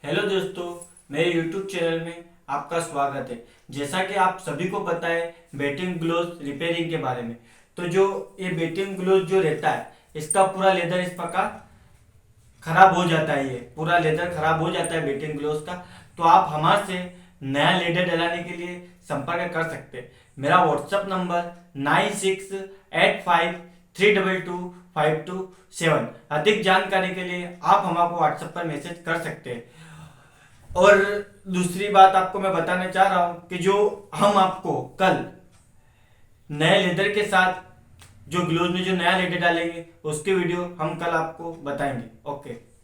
Hello दोस्तों, मेरे YouTube channel में आपका स्वागत है। जैसा कि आप सभी को पता है बेटिंग ग्लोव्स रिपेयरिंग के बारे में। तो जो ये बेटिंग ग्लोव्स जो रहता है, इसका पूरा लेदर इस प्रकार खराब हो जाता है। ये पूरा लेदर खराब हो जाता है बेटिंग ग्लोव्स का। तो आप हमारे से नया लेदर डलाने के लिए संपर्क कर सकते हैं। मेरा व्हाट्सअप नंबर 9685322527। अधिक जानकारी के लिए आप हमको व्हाट्सएप पर मैसेज कर सकते हैं। और दूसरी बात आपको मैं बताना चाह रहा हूं कि जो हम आपको कल नए लेदर के साथ जो ग्लोव में जो नया लेदर डालेंगे उसके वीडियो हम कल आपको बताएंगे। ओके।